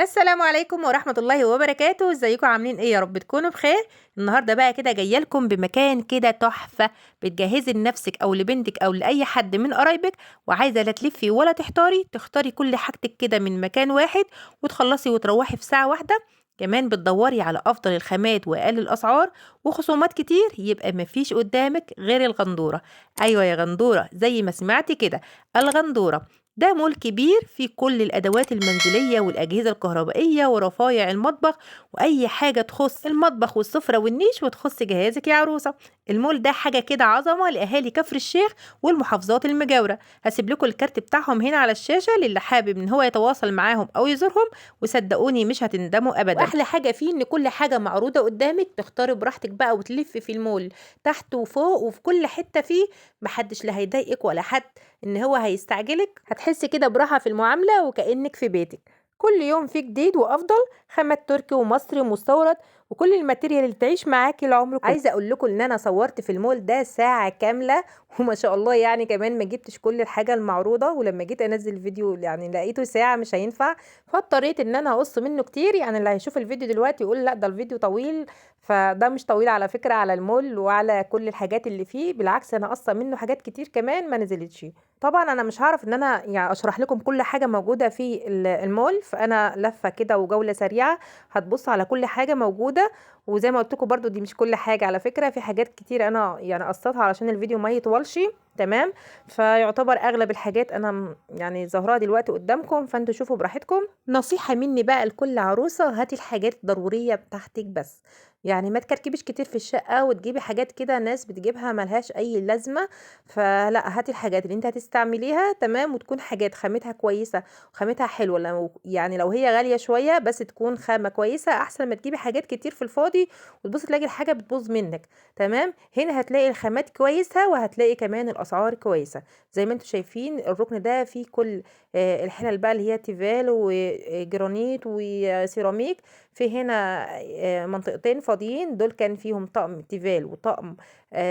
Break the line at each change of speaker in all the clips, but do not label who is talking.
السلام عليكم ورحمة الله وبركاته، ازيكم عاملين ايه؟ يا رب تكونوا بخير. النهارده بقى كده جايه لكم بمكان كده تحفة، بتجهزي لنفسك او لبنتك او لاي حد من قرايبك، وعايزه لا تلفي ولا تحتاري، تختاري كل حاجتك كده من مكان واحد وتخلصي وتروحي في ساعة واحدة. كمان بتدوري على افضل الخامات واقل الاسعار وخصومات كتير، يبقى مفيش قدامك غير الغندورة. ايوه يا غندورة، زي ما سمعتي كده، الغندورة. ده مول كبير فيه كل الأدوات المنزلية والأجهزة الكهربائية ورفايع المطبخ وأي حاجة تخص المطبخ والسفرة والنيش وتخص جهازك يا عروسة. المول ده حاجة كده عظمة لأهالي كفر الشيخ والمحافظات المجاورة. هسيب لكم الكارت بتاعهم هنا على الشاشة للي حابب إن هو يتواصل معاهم أو يزورهم، وصدقوني مش هتندموا أبدا. وأحلى حاجة فيه إن كل حاجة معروضة قدامك، تختاري براحتك بقى وتلفي في المول تحت وفوق وفي كل حتة فيه. محدش لا هيضايقك ولا حد ان هو هيستعجلك، هتحسي كده براحة في المعاملة وكأنك في بيتك. كل يوم في جديد وافضل، خامات تركي ومصري ومستورد، وكل الماتيريال اللي تعيش معاكي العمر كله. عايزه اقول لكم ان انا صورت في المول ده ساعه كامله وما شاء الله، يعني كمان ما جبتش كل الحاجه المعروضه، ولما جيت انزل فيديو يعني لقيته ساعه مش هينفع، فاضطريت ان انا اقص منه كتير. يعني اللي هيشوف الفيديو دلوقتي يقول لا ده الفيديو طويل، فده مش طويل على فكره على المول وعلى كل الحاجات اللي فيه، بالعكس انا قصه منه حاجات كتير كمان ما نزلتش. طبعا انا مش هعرف ان انا يعني اشرح لكم كل حاجه موجوده في المول، فانا لفه كده وجوله سريعه هتبص على كل حاجه موجوده. وزي ما قلت لكم برضو دي مش كل حاجه على فكره، في حاجات كتير انا يعني قصتها علشان الفيديو ما يطولش. تمام. فيعتبر اغلب الحاجات انا يعني ظاهره دلوقتي قدامكم، فانتوا شوفوا براحتكم. نصيحه مني بقى لكل عروسه، هاتي الحاجات الضروريه بتاعتك بس. يعني ما تكركبيش كتير في الشقه وتجيبي حاجات كده ناس بتجيبها ملهاش اي لازمه. فلا، هاتي الحاجات اللي انت هتستعمليها تمام، وتكون حاجات خامتها كويسه وخامتها حلوه. لو هي غاليه شويه بس تكون خامه كويسه، احسن ما تجيبي حاجات كتير في الفاضي وتبصي تلاقي الحاجه بتبوظ منك. تمام. هنا هتلاقي الخامات كويسه وهتلاقي كمان الاسعار كويسه. زي ما انتم شايفين الركن ده فيه كل الحلل بقى اللي هي تيفال وجرانيت وسيراميك. في هنا منطقتين فاضيين، دول كان فيهم طقم تيفال وطقم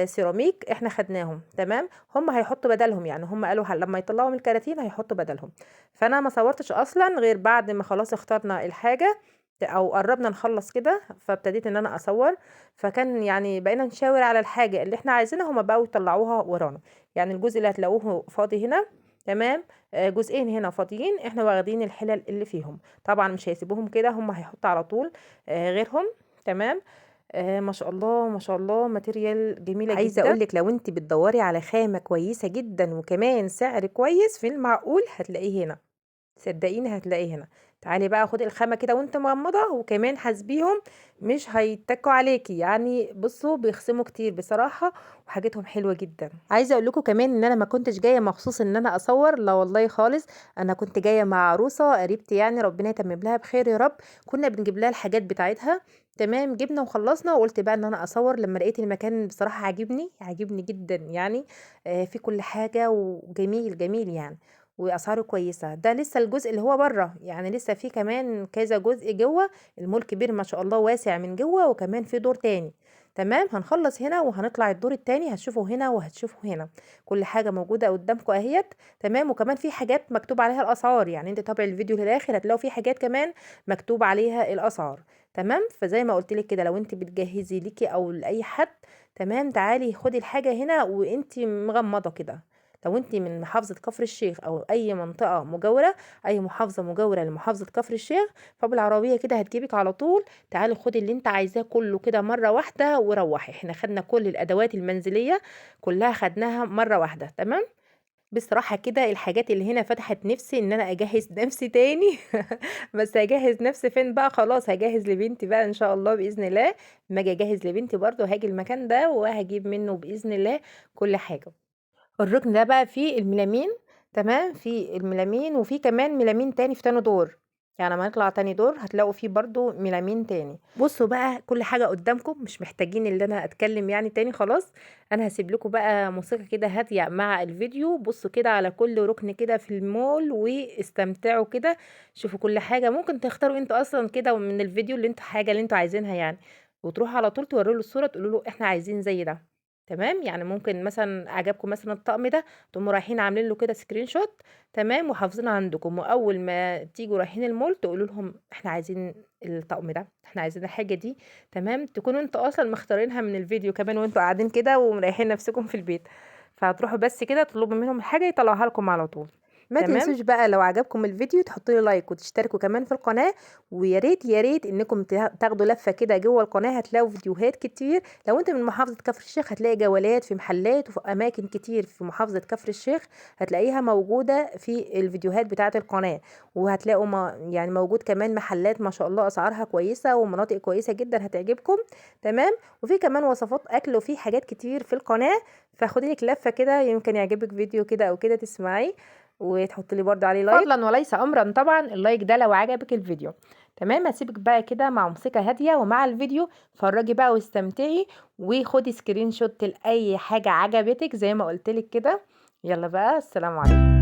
سيراميك، احنا خدناهم. تمام. هم هيحطوا بدلهم، يعني هم قالوا لما يطلعوا من الكراتين هيحطوا بدلهم. فانا ما صورتش اصلا غير بعد ما خلاص اخترنا الحاجه او قربنا نخلص كده، فابتديت ان انا اصور. فكان يعني بقينا نشاور على الحاجه اللي احنا عايزينها، هما بقوا يطلعوها ورانا. يعني الجزء اللي هتلاقوه فاضي هنا، تمام، جزئين هنا فاضيين، احنا واخدين الحلل اللي فيهم. طبعا مش هيسيبوهم كده، هم هيحطوا على طول غيرهم. تمام. ما شاء الله ما شاء الله، ماتيريال جميلة
عايزة
جدا.
أقول لِك لو أنتِ بتدوّري على خامة كويسة جدًا وكمان سعر كويس في المعقول هتلاقيه هنا، صدقيني هتلاقيه هنا. تعالي بقى خدي الخامة كده وأنتِ مغمضة وكمان حاسبيهم، مش هيتّكوا عليكِ، يعني بُصّوا بيخصموا كتير بصراحة وحاجتهم حلوة جدًا.
عايزة اقول لكم كمان ان انا ما كنتش جاية مخصوص ان انا اصور، لا والله خالص. انا كنت جاية مع عروسة قريبتي، يعني ربنا يتمم لها بخير يا رب. كنا بنجيب لها الحاجات بتاعتها. تمام. جبنا وخلصنا وقلت بقى ان انا اصور لما لقيت المكان بصراحة عاجبني جدا يعني. في كل حاجة وجميل جميل يعني، واسعاره كويسة. ده لسه الجزء اللي هو بره، يعني لسه في كمان كذا جزء جوه. المول كبير ما شاء الله، واسع من جوه وكمان في دور تاني. تمام. هنخلص هنا وهنطلع الدور التاني، هتشوفوا هنا وهتشوفوا هنا كل حاجة موجودة قدامكم اهيت. تمام. وكمان في حاجات مكتوب عليها الاسعار، يعني انت تابع الفيديو للاخر هتلاقوا في حاجات كمان مكتوب عليها الاسعار. تمام. فزي ما قلت لك كده، لو انت بتجهزي ليكي او لاي حد، تمام، تعالي خدي الحاجة هنا وانت مغمضة كده. لو انت من محافظة كفر الشيخ او اي منطقة مجاورة، اي محافظة مجاورة لمحافظة كفر الشيخ، فبالعربية كده هتجيبك على طول. تعالي خدي اللي انت عايزاه كله كده مرة واحدة وروحي. احنا خدنا كل الادوات المنزلية كلها، خدناها مرة واحدة. تمام. بصراحة كده الحاجات اللي هنا فتحت نفسي ان انا اجهز نفسي تاني. بس هجهز نفسي فين بقى؟ خلاص هجهز لبنتي بقى ان شاء الله باذن الله. ما اجي اجهز لبنتي برضو هاجي المكان ده وهجيب منه باذن الله كل حاجة. الركن ده بقى فيه الميلامين. تمام. في الميلامين وفي كمان ميلامين تاني في تاني دور. يعني لما نطلع تاني دور هتلاقوا فيه برضو ميلامين تاني. بصوا بقى كل حاجة قدامكم، مش محتاجين اللي انا اتكلم يعني تاني خلاص. انا هسيب لكم بقى موسيقى كده هادية مع الفيديو. بصوا كده على كل ركن كده في المول واستمتعوا كده. شوفوا كل حاجة، ممكن تختاروا انتوا اصلا كده من الفيديو اللي انتوا حاجة اللي انتوا عايزينها يعني، وتروحوا على طول توروا له الصورة تقولوا له احنا عايزين زي ده.
تمام، يعني ممكن مثلًا عجبكم مثلًا الطقم ده، تقوموا رايحين عاملين له كده screenshot تمام، وحافظينه عندكم، وأول ما تيجوا رايحين المول تقولوا لهم إحنا عايزين الطقم ده، إحنا عايزين الحاجة دي، تمام، تكونوا أنتم أصلًا مختارينها من الفيديو كمان وأنتم قاعدين كده ومريحين نفسكم في البيت، فهتروحوا بس كده تطلبوا منهم الحاجة يطلعوها لكم على طول. ما
تمام؟
تنسوش بقى لو عجبكم الفيديو تحطوا لي لايك وتشتركوا كمان في القناة، ويا ريت يا ريت إنكم تاخدوا لفة كده جوه القناة هتلاقوا فيديوهات كتير. لو أنت من محافظة كفر الشيخ هتلاقي جولات في محلات وفي أماكن كتير في محافظة كفر الشيخ هتلاقيها موجودة في الفيديوهات بتاعة القناة، وهتلاقوا يعني موجود كمان محلات ما شاء الله أسعارها كويسة ومناطق كويسة جدا هتعجبكم. تمام، وفي كمان وصفات أكل وفي حاجات كتير في القناة، فخدي لك لفة كده يمكن يعجبك فيديو كده أو كده تسمعيه وتحطي لي برضه عليه لايك.
فضلا وليس امرا طبعا اللايك ده لو عجبك الفيديو. تمام، هسيبك بقى كده مع موسيقى هاديه ومع الفيديو، اتفرجي بقى واستمتعي وخدي سكرين شوت لاي حاجه عجبتك زي ما قلت لك كده. يلا بقى، السلام عليكم.